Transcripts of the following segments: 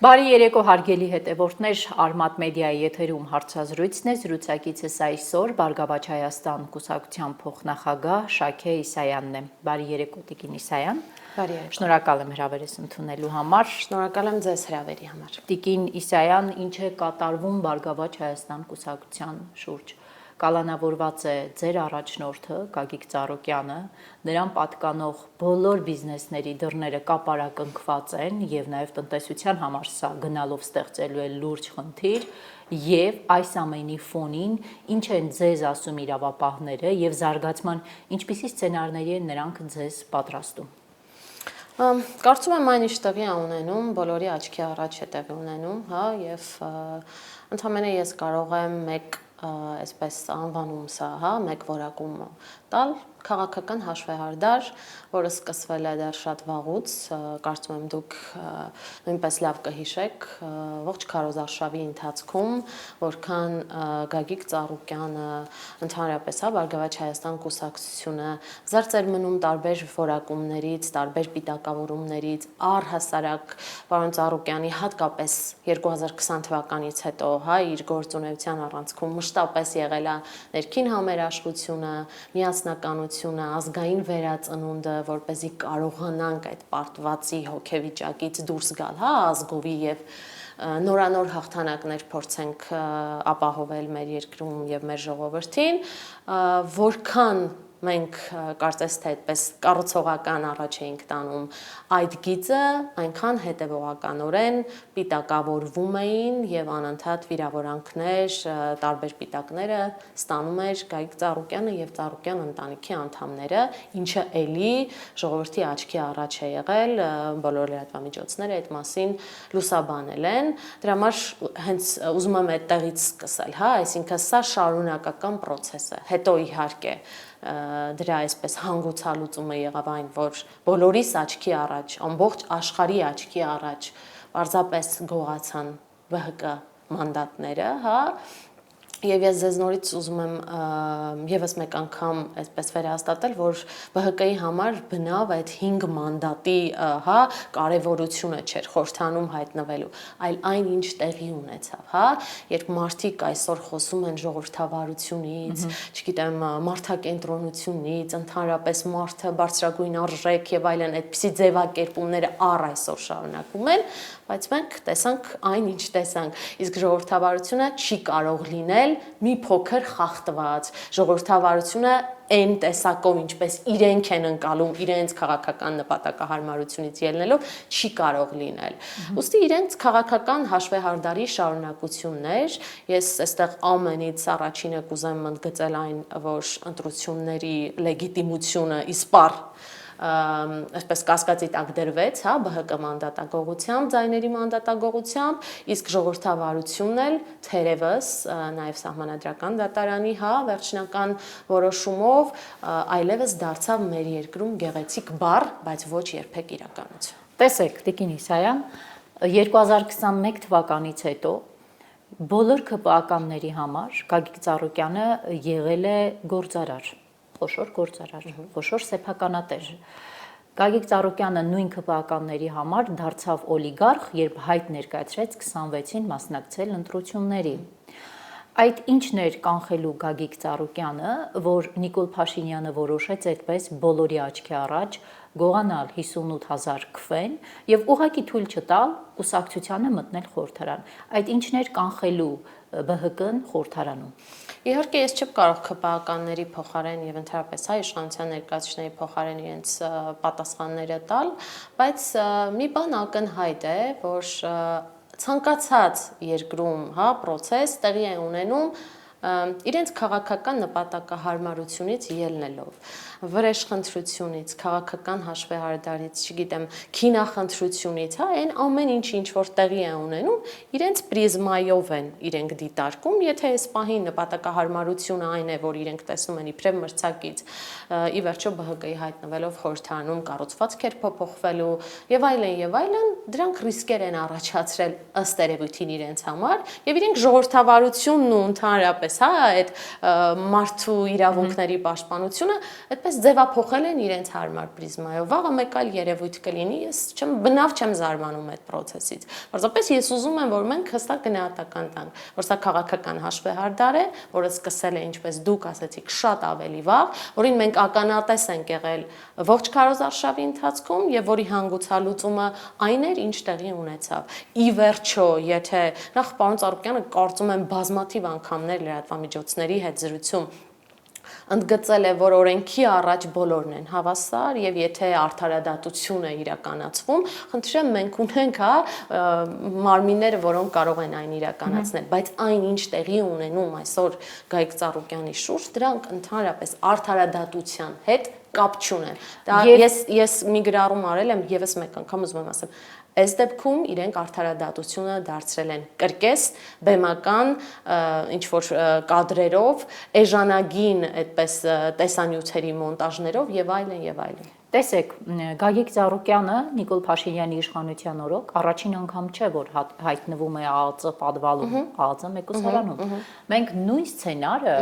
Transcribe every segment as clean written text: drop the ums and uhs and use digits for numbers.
Բարի երեկո հարգելի հետևորդներ, Արմատ մեդիայի եթերում հարցազրույցն է, զրուցակիցս այսօր Բարգավաճ Հայաստան կուսակցության փոխնախագահ Շաքե Իսայանն է։ Բարի երեկո Տիկին Իսայան։ Բարի երեկո։ Շնորհակալ եմ հրավերս ընդունելու համար։ Շնորհակալ եմ ձեզ հրավերի համար։ Տիկին Իսայան, ինչ է կատարվում Բարգավաճ Հայաստան կուսակցության շուրջ։ Կալանավորված է ձեր առաջնորդը Գագիկ Ծառուկյանը, նրան պատկանող բոլոր բիզնեսների դռները կապարակնքված են եւ նաեւ տնտեսության համար սա գնալով ստեղծելու է լուրջ խնդիր եւ այս ամենի ֆոնին ինչ են ձեզ ասում իրավապահները եւ զարգացման ինչպիսի սցենարների են նրանք ձեզ պատրաստում։ Կարծում եմ այն ինչ տեղի է ունենում, բոլորի աչքի առաջ է տեղի ունենում, հա, եւ ընդհանրապես ես կարող եմ մեկ այսպես անվանում սա, հա, մեկ որակում տալ քաղաքական հաշվեհարդար, որը սկսվել է դեռ շատ վաղուց, կարծում եմ դուք նույնպես լավ կհիշեք, ողջ քարոզարշավի ընթացքում, որքան Գագիկ Ծառուկյանը, ընդհանրապես հա, Բարգավաճ Հայաստան կուսակցությունը զերծ էր մնում տարբեր որակումներից, տարբեր պիտակավորումներից, առհասարակ պարոն Ծառուկյանի հատկապես 2020 թվականից հետո, հա, իր գործունեության առանցքում մշտապես եղել է ներքին համերաշխությունը, միասնականությունը, ազգային վերածնունդը, որպեսզի կարողանանք այդ պարտվածի հոգեվիճակից դուրս գալ, հա, ազգովի եւ նորանոր հաղթանակներ փորձենք ապահովել մեր երկրում եւ մեր ժողովրդին, որքան մենք կարծես թե այդպես կառուցողական առաջ էինք տանում այդ գիծը, այնքան հետևողականորեն պիտակավորվում էին եւ անընդհատ վիրավորանքներ, տարբեր պիտակները ստանում էր Գագիկ Ծառուկյանը եւ Ծառուկյան ընտանիքի անդամները, ինչը էլի ժողովրդի աչքի առաջ է եղել, բոլոր լրատվամիջոցները այդ մասին լուսաբանել են։ Դրա համար հենց ուզում եմ այդտեղից սկսել, հա, այսինքն սա շարունակական process է։ Հետո իհարկե դրա այսպես հանգուցալուծումը եղավ այն, որ բոլորիս աչքի առաջ, ամբողջ աշխարհի աչքի առաջ պարզապես գողացան ԲՀԿ մանդատները, հա, եւ ես ձեզ նորից ուզում եմ եւս մեկ անգամ այսպես վերահաստատել, որ ԲՀԿ-ի համար բնավ այդ 5 մանդատի, հա, կարեւորությունը չէր խորհրդանում հայտնվելու, այլ այն ինչ տեղի ունեցավ, հա, երբ մարդիկ այսօր խոսում են ժողովրդավարությունից, չգիտեմ, մարդակենտրոնությունից, ընդհանրապես մարդը բարձրագույն արժեք եւ այլն, այդպիսի ձևակերպումները առ այսօր շարունակում են, բայց մենք տեսանք այն ինչ տեսանք, իսկ ժողովրդավարությունը չի կարող լինել մի փոքր խախտված, ժողովրդավարությունը այն տեսակով, ինչպես իրենք են ընկալում, իրենց քաղաքական նպատակահարմարությունից ելնելով, չի կարող լինել։ Ուստի իրենց քաղաքական հաշվեհարդարի շարունակություններ, ես այստեղ ամենից առաջինը կուզեմ ընդգծել այն, որ ընտրությունների լեգիտիմությունը իսպառ այսպես կասկածի տակ դրվեց, հա, ԲՀԿ մանդատագողությամբ, ձայների մանդատագողությամբ, իսկ ժողովրդավարությունն էլ թերևս նաև սահմանադրական դատարանի, հա, վերջնական որոշումով այլևս դարձավ մեր երկրում գեղեցիկ բառ, բայց ոչ երբեք իրականություն։ Տեսեք, Տիկին Իսայան, 2021 թվականից հետո բոլոր ԿՊԱ-կանների համար Գագիկ Ծառուկյանը եղել է գործարար, խոշոր գործարար, խոշոր սեփականատեր։ Գագիկ Ծառուկյանը նույն ԿՊԱ-կանների համար դարձավ օլիգարխ, երբ հայտ ներկայացրեց 26-ին մասնակցել ընտրությունների։ Այդ ինչն էր կանխելու Գագիկ Ծառուկյանը, որ Նիկոլ Փաշինյանը որոշեց այդպես բոլորի աչքի առաջ գողանալ 58,000 քվեն եւ ուղղակի թույլ չտալ կուսակցությանը մտնել խորհրդարան։ Այդ ինչն էր կանխելու ԲՀԿ-ն խորհրդարանում։ Իհարկե ես չեմ կարող ԿՊԱ-կանների փոխարեն եւ ընդհանրապես հայ իշխանության ներկայացուցիչների փոխարեն իրենց պատասխանները տալ, բայց մի բան ակնհայտ է, որ ցանկացած երկրում, հա, process տեղի է ունենում իրենց քաղաքական նպատակահարմարությունից ելնելով, վրեժխնդրությունից, քաղաքական հաշվեհարդարից, չգիտեմ, քինախնդրությունից, հա, այն ամեն ինչ որ տեղի է ունենում, իրենց պրիզմայով են իրենք դիտարկում, եթե այս պահին նպատակահարմարությունը այն է, որ իրենք տեսնում են իբրև մրցակից, ի վերջո ԲՀԿ-ի հայտնվելով խորհրդարանում կառուցվածքեր փոփոխվելու եւ այլն, դրանք ռիսկեր են առաջացրել ըստ երևույթին իրենց համար եւ իրենք ժողովրդավարությունն ու ընդհանրապես այսպես, հա, այդ մարդու իրավունքների պաշտպանությունը այդպես ձևափոխել են իրենց հարմար պրիզմայով։ Վաղը մեկ այլ երևույթ կլինի, ես բնավ չեմ զարմանում այդ process-ից։ Պարզապես ես ուզում եմ, որ մենք հստակ գնահատական տանք, որ սա քաղաքական հաշվեհարդար է, որը սկսել է, ինչպես դուք ասացիք, շատ ավելի վաղ, որին մենք ականատես ենք եղել ողջ քարոզարշավի ընթացքում եւ որի հանգուցալուծումը այն էր, ինչ տեղի ունեցավ։ Ի վերջո, եթե նախ պարոն Ծառուկյանը կարծում եմ բազմաթիվ անգամներ լրատվամիջոցների հետ զրույցում ընդգծել է, որ օրենքի առաջ բոլորն են հավասար եւ եթե արդարադատություն է իրականացվում, խնդրեմ մենք ունենք, հա, մարմինները, որոնք կարող են այն իրականացնել, բայց այն ինչ տեղի ունենում այսօր Գայիկ Ծառուկյանի շուրջ, դրանք ընդհանրապես արդարադատության հետ կապ չունեն։ Դա ես մի գրառում արել եմ եւս մեկ անգամ ուզում եմ ասեմ, այս դեպքում իրենք արդարադատությունը դարձրել են կրկես, բեմական, ինչ որ կադրերով, էժանագին այդպես տեսանյութերի մոնտաժներով եւ այլն եւ այլն։ Տեսեք, Գագիկ Ծառուկյանը Նիկոլ Փաշինյանի իշխանության օրոք առաջին անգամ չէ, որ հայտնվում է ԱԱԾ պատվալում, ԱԱԾ մեկուսարանում։ Մենք նույն սցենարը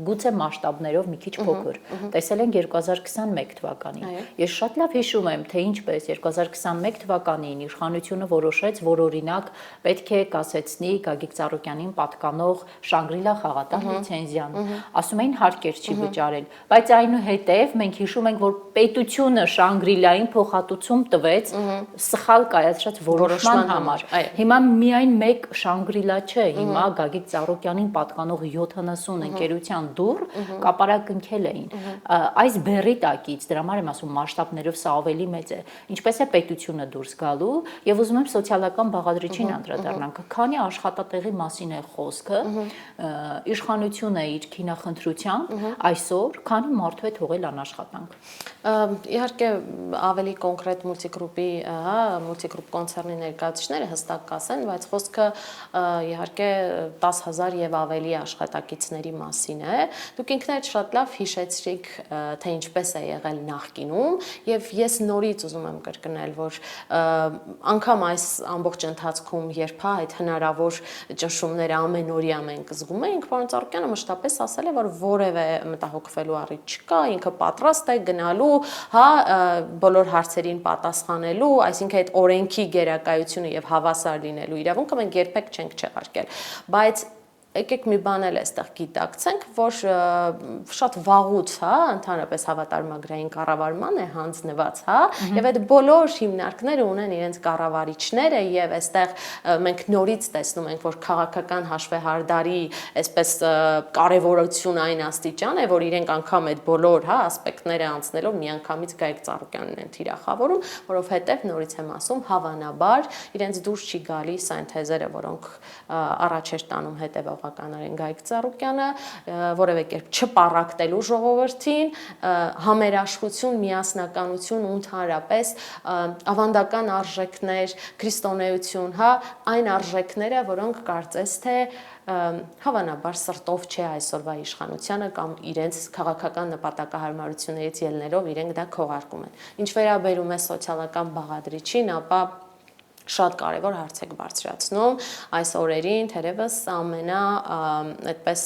գուցե մասշտաբներով մի քիչ փոքր տեսել ենք 2021 թվականին։ Ես շատ լավ հիշում եմ, թե ինչպես 2021 թվականին իշխանությունը որոշեց, որ օրինակ պետք է կասեցնի Գագիկ Ծառուկյանին պատկանող Շանգրիլա խաղատան լիցենզիան։ Ասում էին հարկեր չի վճարել, բայց այնուհետև մենք հիշում ենք, որ պետությունը Շանգրիլային փոխհատուցում տվեց սխալ կայացրած որոշման համար։ Հիմա միայն մեկ Շանգրիլա չէ, հիմա Գագիկ Ծառուկյանին պատկանող 70 ընկերության դուռ կապարակնքել էին։ Այս բեռի տակից, դրա համար եմ ասում, մասշտաբներով սա ավելի մեծ է։ Ինչպես է պետությունը դուրս գալու եւ ուզում եմ սոցիալական բաղադրիչին անդրադառնանք։ Քանի աշխատատեղի մասին է խոսքը, իշխանությունը իր քինախնդրությամբ այսօր քանի մարդու է թողել անաշխատանք։ Իհարկե ավելի կոնկրետ մուլտիգրուպի, հա, մուլտիգրուպ կոնցեռնի ներկայացուցիչները հստակ կասեն, բայց խոսքը իհարկե 10,000 եւ ավելի աշխատակիցների մասին է։ Դուք ինքներդ շատ լավ հիշեցիք, թե ինչպես է եղել նախկինում եւ ես նորից ուզում եմ կրկնել, որ անգամ այս ամբողջ ընթացքում երբ այդ հնարավոր ճնշումները ամենօրյա մենք զգում ենք, պարոն Ծառուկյանը մշտապես ասել է, որ որևէ մտահոգվելու առիթ չկա, ինքը պատրաստ է գնալու, հա, բոլոր հարցերին պատասխանելու, այսինքն այդ օրենքի գերակայությունը եւ հավասար լինելու իրավունքը մենք երբեք չենք չեղարկել, բայց եկեք մի բան էլ այստեղ գիտակցենք, որ շատ վաղուց, հա, ընդհանրապես հավատարմագրային կառավարման է հանձնված, հա, եւ այդ բոլոր հիմնարկները ունեն իրենց կառավարիչները եւ այստեղ մենք նորից տեսնում ենք, որ քաղաքական հաշվեհարդարի այսպես կարեւորություն այն աստիճան է, որ իրենք անգամ այդ բոլոր, հա, ասպեկտները անցնելով միանգամից Գայիկ Ծառուկյանն են թիրախավորում, որովհետեւ նորից եմ ասում, հավանաբար իրենց դուրս չի գալիս այն թեզերը, որոնք առաջ էր տանում հետեւողականորեն Գայիկ Ծառուկյանը, որևէ կերպ չպառակտելու ժողովրդին, համերաշխություն, միասնականություն ու ընդհանրապես ավանդական արժեքներ, քրիստոնեություն, հա, այն արժեքները, որոնք կարծես թե հավանաբար սրտով չէ այսօրվա իշխանությանը կամ իրենց քաղաքական նպատակահարմարություններից ելներով իրենք դա քողարկում են։ Ինչ վերաբերում է սոցիալական բաղադրիչին, ապա շատ կարևոր հարց եք բարձրացնում այս օրերին, թերևս ամենա այդպես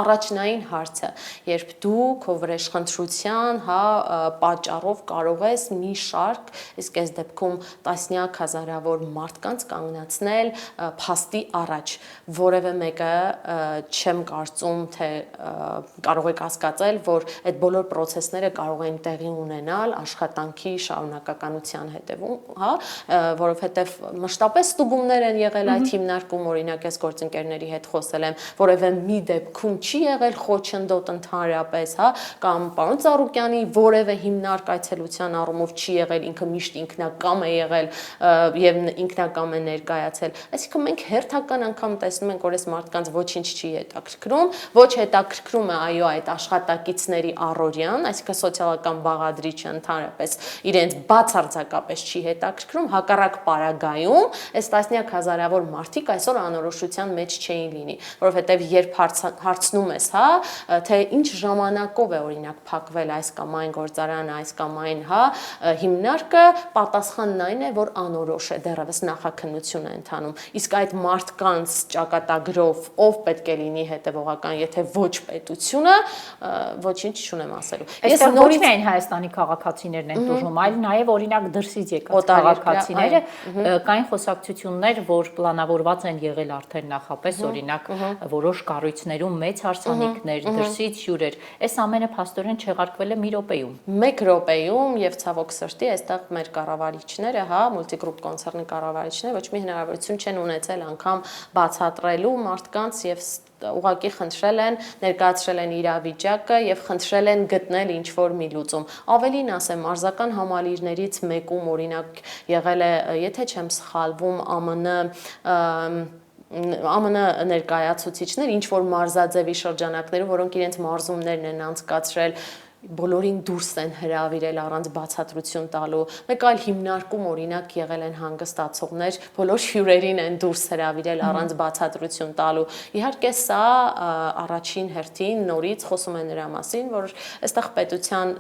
առաջնային հարցը, երբ դու քո վրեժխնդրության, հա, պատճառով կարող ես մի շարք, իսկ այս դեպքում տասնյակ հազարավոր մարդկանց կանգնացնել փաստի առաջ, որևէ մեկը չեմ կարծում, թե կարող եք հասկացել, որ այդ բոլոր process-ները կարող են տեղի ունենալ աշխատանքի շարունակականության հետևում, հա, որովհետև մշտապես ստուգումներ են եղել այդ հիմնարկում, օրինակ ես գործընկերների հետ խոսել եմ, որևէ մի դեպքում չի եղել խոչընդոտ ընդհանրապես, հա, կամ պարոն Ծառուկյանի որևէ հիմնարկ այցելության առումով չի եղել, ինքը միշտ ինքնակամ է եղել եւ ինքնակամ է ներկայացել։ Այսինքն մենք հերթական անգամ տեսնում ենք, որ այս մարդկանց ոչինչ չի հետաքրքրում, ոչ հետաքրքրում է այո այդ աշխատակիցների առօրյան, այսինքն սոցիալական բաղադրիչը ընդհանրապես իրենց բացարձակապես չի հետաքրքրում, հակառակ պարագայում այս տասնյակ հազարավոր մարդիկ այսօր անորոշության մեջ չէին լինի, որովհետև երբ հարցնում ես, հա, թե ինչ ժամանակով է օրինակ փակվել այս կամ այն գործարանը, այս կամ այն, հա, հիմնարկը, պատասխանն այն է, որ անորոշ է, դեռևս նախաքննություն է ընթանում։ Իսկ այդ մարդկանց ճակատագրով ով պետք է լինի հետևողական, եթե ոչ պետությունը, ոչինչ չունեմ ասելու։ Ես ոչ միայն Հայաստանի քաղաքացիներն են տուժում, այլ նաև օրինակ դրսից եկած քաղաքացիները, կային խոսակցություններ, որ պլանավորված են եղել արդեն նախապես, օրինակ որոշ կառույցներում մեծ հարսանիքներ, դրսից հյուրեր, այս ամենը փաստորեն չեղարկվել է մի րոպեում։ 1 րոպեում եւ ցավոք սրտի այստեղ մեր կառավարիչները, հա, մուլտիգրուպ կոնցեռնի կառավարիչները ոչ մի հնարավորություն չեն ունեցել անգամ բացատրելու մարդկանց եւ ուղղակի խնդրել են, ներկայացրել են իրավիճակը եւ խնդրել են գտնել ինչ որ մի լուծում։ Ավելին ասեմ, մարզական համալիրներից մեկում օրինակ եղել է, եթե չեմ սխալվում, ԱՄՆ ներկայացուցիչներ, ինչ որ մարզաձևի շրջանակներում, որոնք իրենց մարզումներն են անցկացրել, բոլորին դուրս են հրավիրել առանց բացատրություն տալու։ Մեկ այլ հիմնարկում օրինակ եղել են հանգստացողներ, բոլոր հյուրերին են դուրս հրավիրել առանց բացատրություն տալու։ Իհարկե սա առաջին հերթին նորից խոսում է նրա մասին, որ այստեղ պետության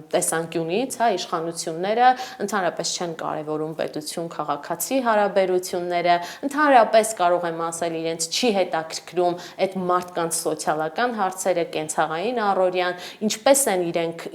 տեսանկյունից, հա, իշխանությունները ընդհանրապես չեն կարևորում պետություն-քաղաքացի հարաբերությունները, ընդհանրապես կարող եմ ասել իրենց չի հետաքրքրում այդ մարդկանց սոցիալական հարցերը, կենցաղային առօրյան, ինչպես են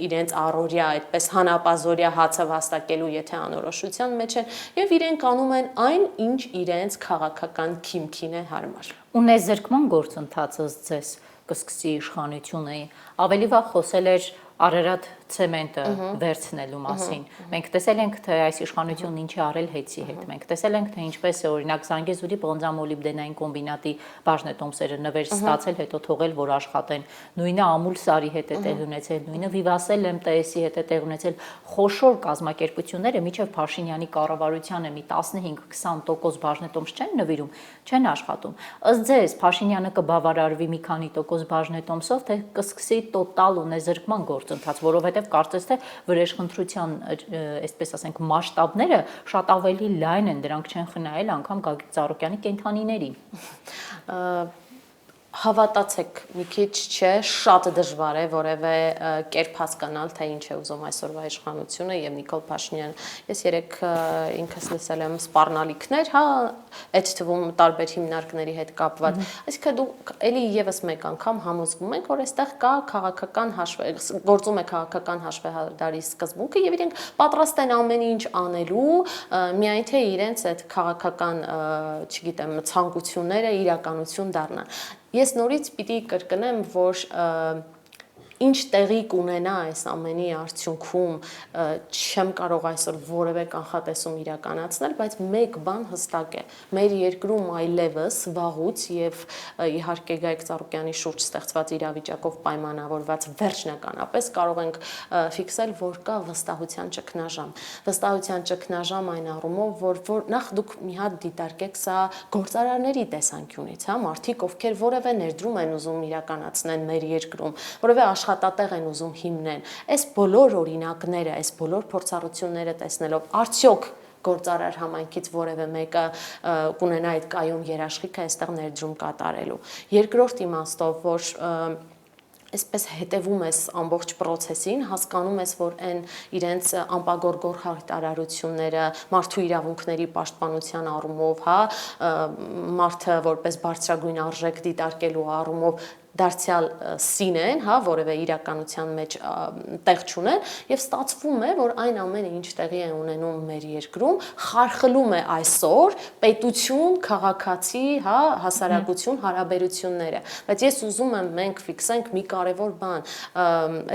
իրենց առօրյա այդպես հանապազորյա հացը վաստակելու, եթե անորոշության մեջ են, եւ իրենք անում են այն, ինչ իրենց քաղաքական քիմքին է հարմար։ Ունեզրկման գործընթացը ձեզ կսկսի իշխանությունը ավելի վաղ խոսել էր Արարատ ցեմենտը վերցնելու մասին։ Մենք տեսել ենք, թե այս իշխանությունն ինչ է արել հետի հետ։ Մենք տեսել ենք, թե ինչպես է օրինակ Զանգեզուրի պոնզամոլիբդենային կոմբինատի բաժնետոմսերը նվեր ստացել, հետո թողել, որ աշխատեն։ Նույնը Ամուլսարի հետ է տեղ ունեցել, նույնը Վիվասել ՄՏՍ-ի հետ է տեղ ունեցել։ Խոշոր կազմակերպությունները միջև Փաշինյանի կառավարությանը մի 15-20% բաժնետոմս չեն նվիրում, չեն աշխատում։ Ըստ ձեզ Փաշինյանը կբավարարվի մի քանի տոկոս բաժնետոմսով, թե կսկսի տոտալ ունեզրկման գործընթաց, որովհետև կարծես թե վրեժխնդրության, այսպես ասենք, մասշտաբները շատ ավելի լայն են, դրանք չեն խնայել անգամ Գագիկ Ծառուկյանի կենդանիներին։ Հավատացեք, մի քիչ չէ, շատ դժվար է որևէ կերպ հասկանալ, թե ինչ է ուզում այսօրվա իշխանությունը եւ Նիկոլ Փաշինյանը։ Ես երեք ինքս լսել եմ սպառնալիքներ, հա, այդ թվում տարբեր հիմնարկների հետ կապված։ Այսինքն դու էլի եւս մեկ անգամ համոզվում եք, որ այստեղ կա քաղաքական գործում է քաղաքական հաշվեհարդարի սկզբունքը եւ իրենք պատրաստ են ամեն ինչ անելու, միայն թե իրենց այդ քաղաքական, չգիտեմ, ցանկությունները իրականություն դառնան։ Ես նորից պիտի կրկնեմ, որ ինչ տեղի կունենա այս ամենի արդյունքում չեմ կարող այսօր որևէ կանխատեսում իրականացնել, բայց մեկ բան հստակ է. մեր երկրում այլևս վաղուց եւ իհարկե Գայք Ծառուկյանի շուրջ ստեղծված իրավիճակով պայմանավորված վերջնականապես կարող ենք ֆիքսել, որ կա վստահության ճգնաժամ։ Վստահության ճգնաժամ այն առումով, որ նախ դուք մի հատ դիտարկեք սա գործարարների տեսանկյունից, հա, մարդիկ ովքեր որևէ ներդրում են ուզում իրականացնեն մեր երկրում, որևէ աշխատատեղ են ուզում հիմնեն։ Այս բոլոր օրինակները, այս բոլոր փորձառությունները տեսնելով, արդյոք գործարար համայնքից որևէ մեկը կունենա այդ կայուն երաշխիքը այստեղ ներդրում կատարելու։ Երկրորդ իմաստով, որ այսպես հետևում ես ամբողջ process-ին, հասկանում ես, որ այն իրենց անպագորգոր հայտարարությունները մարդու իրավունքների պաշտպանության առումով, հա, մարդը որպես բարձրագույն արժեք դիտարկելու առումով դարձյալ սին են, հա, որևէ իրականության մեջ տեղ չունեն եւ ստացվում է, որ այն ամենը ինչ տեղի է ունենում մեր երկրում, խարխլում է այսօր պետություն, քաղաքացի, հա, հասարակություն հարաբերությունները։ Բայց ես ուզում եմ մենք ֆիքսենք մի կարևոր բան,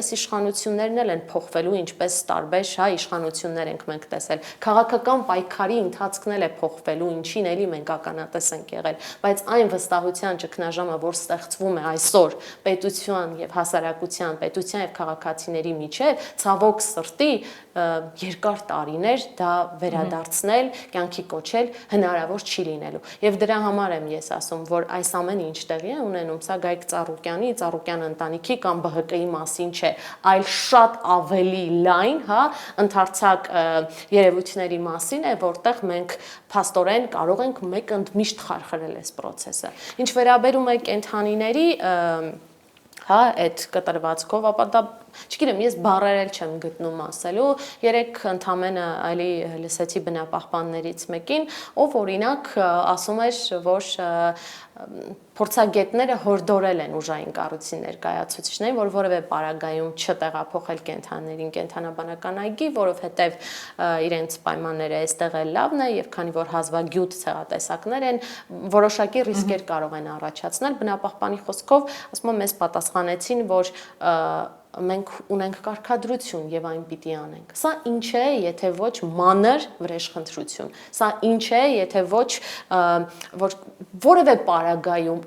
այս իշխանություններն էլ են փոխվելու, ինչպես տարբեր, հա, իշխանություններ ենք մենք տեսել։ Քաղաքական պայքարի ընթացքն էլ է փոխվելու, ինչին էլի մենք ականատես ենք եղել, բայց այն վստահության ճգնաժամը, որ ստեղծվում է այս այսօր պետության եւ հասարակության, պետության եւ քաղաքացիների միջեւ ցավոք սրտի երկար տարիներ դա վերադարձնել, կյանքի կոչել հնարավոր չի լինելու։ Եվ դրա համար եմ ես ասում, որ այս ամենը ինչ տեղի է ունենում, սա Գայք Ծառուկյան ընտանիքի կամ ԲՀԿ-ի մասին չէ, այլ շատ ավելի լայն, հա, ընդարձակ երևույթների մասին է, որտեղ մենք փաստորեն կարող ենք մեկ ընդմիշտ խարխրել այս process-ը։ Ինչ վերաբերում է կենդանիների, հա, այդ կտրվածքով, ապա դա չգիտեմ, ես բառեր էլ չեմ գտնում ասելու։ Երեք ընդամենը այլի լսեցի բնապահպաններից մեկին, ով օրինակ ասում էր, որ փորձագետները հորդորել են ուժային կառույցի ներկայացուցիչներին, որ որևէ պարագայում չտեղափոխել կենդաններին կենդանաբանական այգի, որովհետև իրենց պայմանները այստեղ էլ լավն է եւ քանի որ հազվագյուտ ցեղատեսակներ են, որոշակի ռիսկեր կարող են առաջացնել։ Բնապահպանի խոսքով, ասում եմ, մեզ պատասխանեցին, որ մենք ունենք կարգադրություն եւ այն պիտի անենք։ Սա ինչ է, եթե ոչ մանր վրեժխնդրություն։ Սա ինչ է, եթե ոչ որ որևէ պարագայում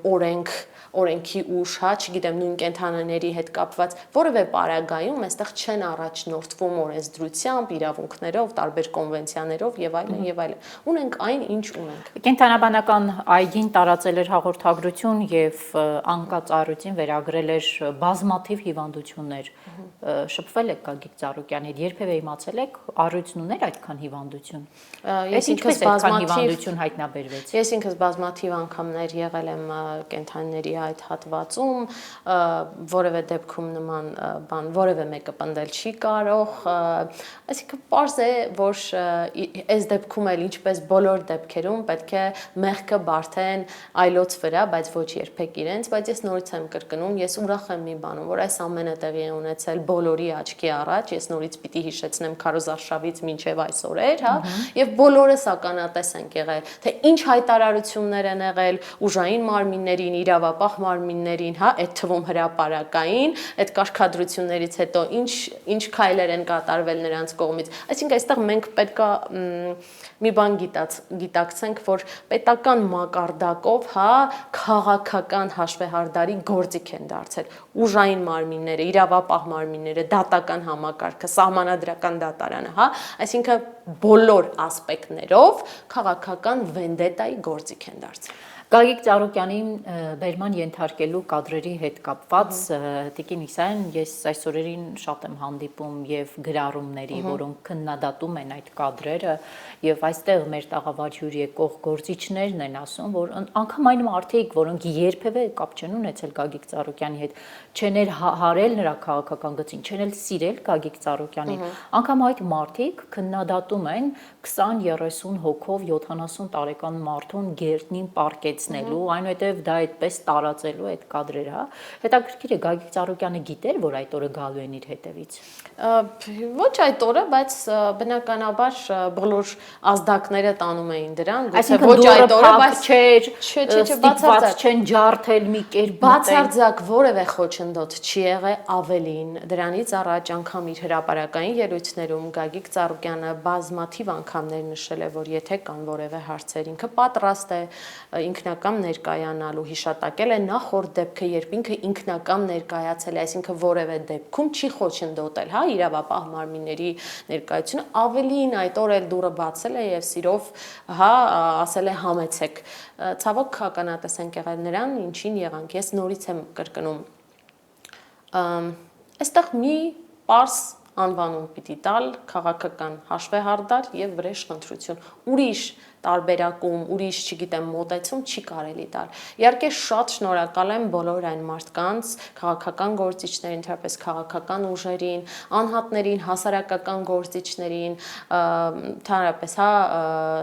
օրենքի ուժ, հա, չգիտեմ, նույն կենդանիների հետ կապված որևէ պարագայում այստեղ չեն առաջնորդվում օրենսդրությամբ, իրավունքներով, տարբեր կոնվենցիաներով եւ այլն եւ այլն։ Ունենք այն, ինչ ունենք։ Կենդանաբանական այգին տարածել էր հաղորդագրություն եւ անկածառույցին վերագրել էր բազմաթիվ հիվանդություններ։ Շփվել եք Գագիկ Ծառուկյանի հետ, երբևէ իմացել եք առույցն ուներ այդքան հիվանդություն։ Ես ինչպես այդքան հիվանդություն հայտնաբերվեց։ Ես ինքս բազմաթիվ անգամներ եղել եմ կենդանիների այդ հատվածում, որևէ դեպքում նման բան որևէ մեկը պնդել չի կարող, այսինքն պարզ է, որ այս դեպքում էլ ինչպես բոլոր դեպքերում պետք է մեղքը բարթեն այլոց վրա, բայց ոչ երբեք իրենց, բայց ես նորից եմ կրկնում, ես ուրախ եմ մի բանում, որ այս ամենը տեղի է ունեցել բոլորի աչքի առաջ, ես նորից պիտի հիշեցնեմ Քարոզ Արշավից մինչև այսօր էր, հա, եւ բոլորս ականատես ենք եղել, թե ինչ հայտարարություններ են եղել ուժային մարմիններին, իրավապահ մարմիններին, հա, այդ թվում հրապարակային, այդ կարգադրություններից հետո ինչ քայլեր են կատարվել նրանց կողմից։ Այսինքն այստեղ մենք պետքա մի բան գիտակցենք, որ պետական մակարդակով, հա, քաղաքական հաշվեհարդարի գործիք են դարձել ուժային մարմինները, իրավապահ մարմինները, դատական համակարգը, սահմանադրական դատարանը, հա, այսինքն բոլոր ասպեկտներով քաղաքական վենդետայի գործիք են դարձել։ Գագիկ Ծառուկյանին բերման ենթարկելու կադրերի հետ կապված Տիկին Իսայան, ես այս օրերին շատ եմ հանդիպում եւ գրառումների, որոնք քննադատում են այդ կադրերը եւ այստեղ մեր տաղավար հյուր եկող գործիչներն են ասում, որ անգամ այն մարդիկ, որոնք երբևէ կապ չեն ունեցել Գագիկ Ծառուկյանի հետ, չեն էլ հարել նրա քաղաքական գծին, չեն էլ սիրել Գագիկ Ծառուկյանին, անգամ այդ մարդիկ քննադատում են 20-30 հոգով 70 տարեկան մարդուն գերտնին պարկեցնելու, այնուհետև դա այդպես տարածելու այդ կադրերը, հա։ Հետաքրքիր է, Գագիկ Ծառուկյանը գիտեր, որ այդ օրը գալու են իր հետևից։ Ոչ այդ օրը, բայց բնականաբար բոլոր ազդակները տանում էին դրան, գուցե ոչ այդ օրը, բայց բացարձակ չեն ջարդել մի կերպ, բացարձակ որևէ խոչընդոտ չի եղել, ավելին դրանից առաջ անգամ իր հրապարակային ելույթներում Գագիկ Ծառուկյանը բազմաթիվ անգամներ նշել է, որ եթե կան որևէ հարցեր, ինքը պատրաստ է ինքնակամ ներկայանալու, հիշատակել է նախորդ դեպքը, երբ ինքը ինքնակամ ներկայացել է, այսինքն որևէ դեպքում չի խոչընդոտել, հա, իրավապահ մարմինների ներկայությունը, ավելին այդ օր էլ դուռը բացել է եւ սիրով, հա, ասել է համեցեք։ Ցավոք ականատես ենք եղել նրան, ինչին եղանք։ Ես նորից եմ կրկնում, այստեղ մի պարզ անվանում պիտի տալ քաղաքական հաշվեհարդար եւ վրեժխնդրություն, ուրիշ տարբերակում, ուրիշ, չգիտեմ, մոտեցում չի կարելի տալ։ Իհարկե շատ շնորհակալ եմ բոլոր այն մարդկանց, քաղաքական գործիչներին, թերպես քաղաքական ուժերին, անհատներին, հասարակական գործիչներին, թերպես, հա,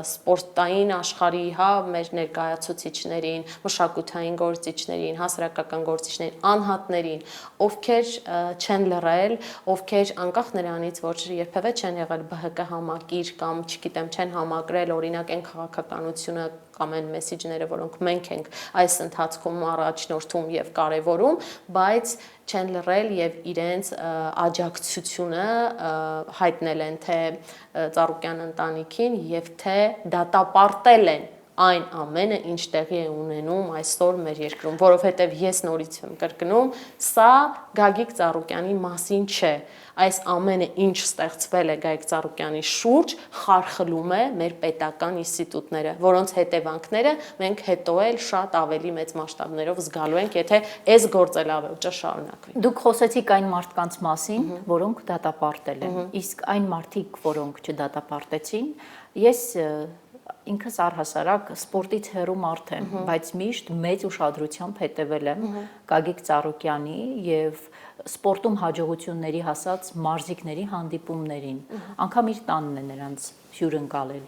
սպորտային աշխարհի, հա, մեր ներկայացուցիչներին, մշակութային գործիչներին, հասարակական գործիչներին, անհատներին, ովքեր չեն լռել, ովքեր անկախ նրանից, որ երբևէ չեն եղել ԲՀԿ համակիր կամ, չգիտեմ, չեն համակրել օրինակ այն քաղաքականությունը կամ այն մեսիջները, որոնք մենք ենք այս ընթացքում առաջնորդում եւ կարեւորում, բայց չեն լռել եւ իրենց աջակցությունը հայտնել են թե Ծառուկյան ընտանիքին եւ թե դատապարտել են այն ամենը, ինչ տեղի է ունենում այսօր մեր երկրում, որովհետև ես նորից եմ կրկնում, սա Գագիկ Ծառուկյանի մասին չէ։ Այս ամենը, ինչ ստեղծվել է Գագիկ Ծառուկյանի շուրջ, խարխլում է մեր պետական ինստիտուտները, որոնց հետևանքները մենք հետո էլ շատ ավելի մեծ մասշտաբներով զգալու ենք, եթե այս գործելավեճը շարունակվի։ Դուք խոսեցիք այն մարդկանց մասին, որոնք դատապարտել են, իսկ այն մարդիկ, որոնք չդատապարտեցին, ես ինքս առհասարակ սպորտից հեռու մարդ եմ, բայց միշտ մեծ ուշադրությամբ հետևել եմ Գագիկ Ծառուկյանի եւ սպորտում հաջողությունների հասած մարզիկների հանդիպումներին, անգամ իր տանն է նրանց հյուրընկալել,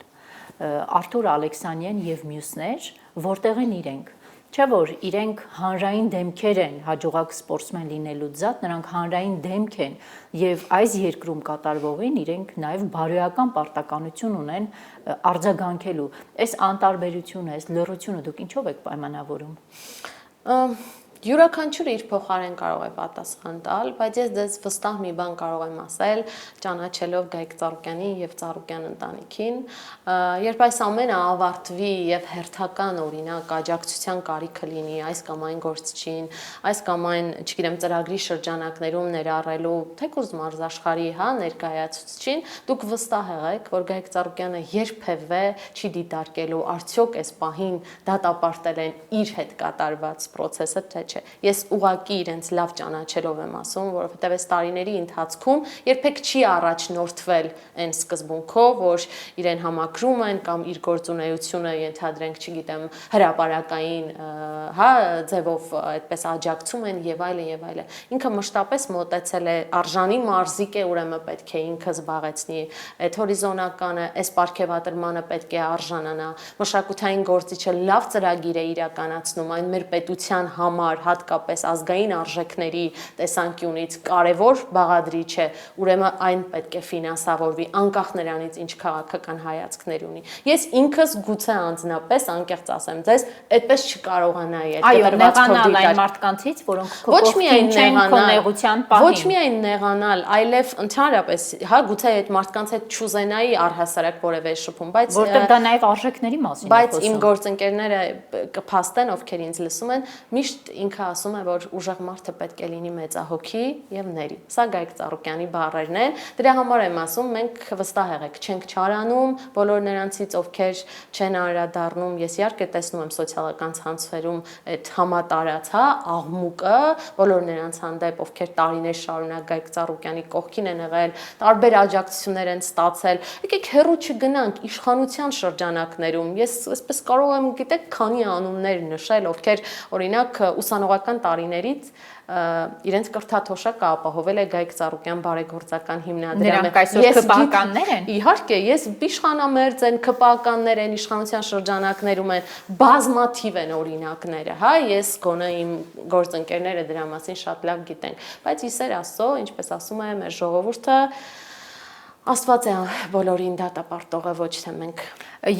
Արթուր Ալեքսանյան եւ մյուսներ, որտեղ են իրենք։ Չէ՞ որ իրենք հանրային դեմքեր են հաջողակ սպորտսմեն լինելու զատ, նրանք հանրային դեմք են եւ այս երկրում կատարվողին իրենք նաեւ բարոյական պարտականություն ունեն արձագանքելու։ Այս անտարբերությունը, այս լռությունը դուք ինչով եք պայմանավորում։ Յուրաքանչյուրը իր փոխարեն կարող է պատասխան տալ, բայց ես դες վստահ մի բան կարող եմ ասել, ճանաչելով Գագիկ Ծառուկյանին եւ Ծառուկյան ընտանիքին, երբ այս ամենը ավարտվի եւ հերթական օրինակ աջակցության կարիքը լինի այս կամ այն գործչին, այս կամ այն, չգիտեմ, ծրագրի շրջանակներում ներառելու թեկուզ մարզաշխարհի, ներկայացուցչին, դուք վստահ եղեք, որ Գագիկ Ծառուկյանը երբևէ չի դիտարկելու արդյոք այս պահին դատապարտել են իր հետ կատարված process-ը, թե չէ։ Ես ուղղակի իրենց լավ ճանաչելով եմ ասում, որովհետև այս տարիների ընթացքում երբեք չի առաջնորդվել այն սկզբունքով, որ իրեն համակրում են կամ իր գործունեությունը ենթադրենք, չգիտեմ, հրապարակային, ձևով այդպես աջակցում են եւ այլն եւ այլն։ Ինքը մշտապես մոտեցել է արժանի մարզիկ է, ուրեմն պետք է ինքը զբաղեցնի այդ հորիզոնականը, այս պարգևատրմանը պետք է արժանանա։ Մշակութային գործիչը լավ ծրագիր է իրականացնում, այն մեր պետության համար հատկապես ազգային արժեքների տեսանկյունից կարևոր բաղադրիչ է, ուրեմն այն պետք է ֆինանսավորվի անկախ նրանից ինչ քաղաքական հայացքներ ունի։ Ես ինքս գուցե անձնապես անկեղծ ասեմ ձեզ, այդպես չկարողանայի այդ նեղանալ այն մարդկանցից, որոնք կողքին չեն քո նեղության պահին։ Ոչ միայն նեղանալ, այլև ընդհանրապես, գուցե այդ մարդկանց հետ չուզենայի առհասարակ որևէ շփում, բայց որտեղ դա նաև արժեքների մասին է խոսում։ Բայց իմ գործընկերները կփաստեն, ովքեր ինձ լսում են, միշտ ինքը ասում է, որ ուժեղ մարդը պետք է լինի մեծահոգի եւ ների։ Սա Գագիկ Ծառուկյանի բառերն են։ Դրա համար եմ ասում, մենք վստահ եղեք, չենք չարանում, բոլոր նրանցից, ովքեր չեն անդրադառնում, ես իհարկե տեսնում եմ սոցիալական ցանցերում այդ համատարած, աղմուկը, բոլոր նրանց հանդեպ, ովքեր տարիներ շարունակ Գագիկ Ծառուկյանի կողքին են եղել, տարբեր աջակցություններ են ստացել։ Եկեք հեռու չգնանք իշխանության շրջանակներում։ Ես այսպես կարող եմ, գիտեք, քանի անուններ նշել, ովքեր օրինակ ուսանողական տարիներից իրենց կրթաթոշակը ապահովել է Գագիկ Ծառուկյան բարեգործական հիմնադրամը։ Նրանք այսօր ԿՊԱ-կաններ են։ Իհարկե, ես իշխանամերձ են, ԿՊԱ-կաններ են, իշխանության շրջանակներում են, բազմաթիվ են օրինակները, ես գոնե իմ գործընկերները դրա մասին շատ լավ գիտեն, բայց իսեր Աստծո, ինչպես ասում է մեր ժողովուրդը, Աստված է բոլորին դատապարտողը, ոչ թե մենք։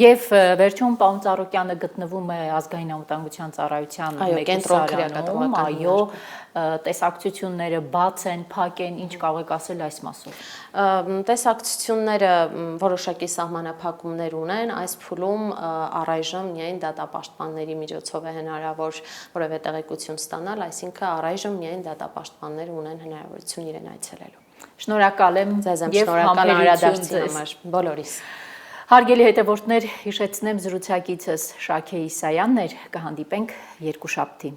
Եվ վերջում պարոն Ծառուկյանը գտնվում է ազգային անվտանգության ծառայության կենտրոն, այո, տեսակցությունները բաց են, փակ են, ինչ կարող եք ասել այս մասով։ Տեսակցությունները որոշակի սահմանափակումներ ունեն, այս փուլում առայժմ միայն դատապաշտպանների միջոցով է հնարավոր որևէ տեղեկություն ստանալ, այսինքն առայժմ միայն դատապաշտպաններ ունեն հնարավորություն իրեն այցելելու։ Շնորհակալ եմ ձեզ շնորհակալ անդրադարձի համար բոլորիս։ Հարգելի հետևորդներ, հիշեցնեմ զրուցակիցս Շաքե Իսայանն էր, կհանդիպենք երկուշաբթի։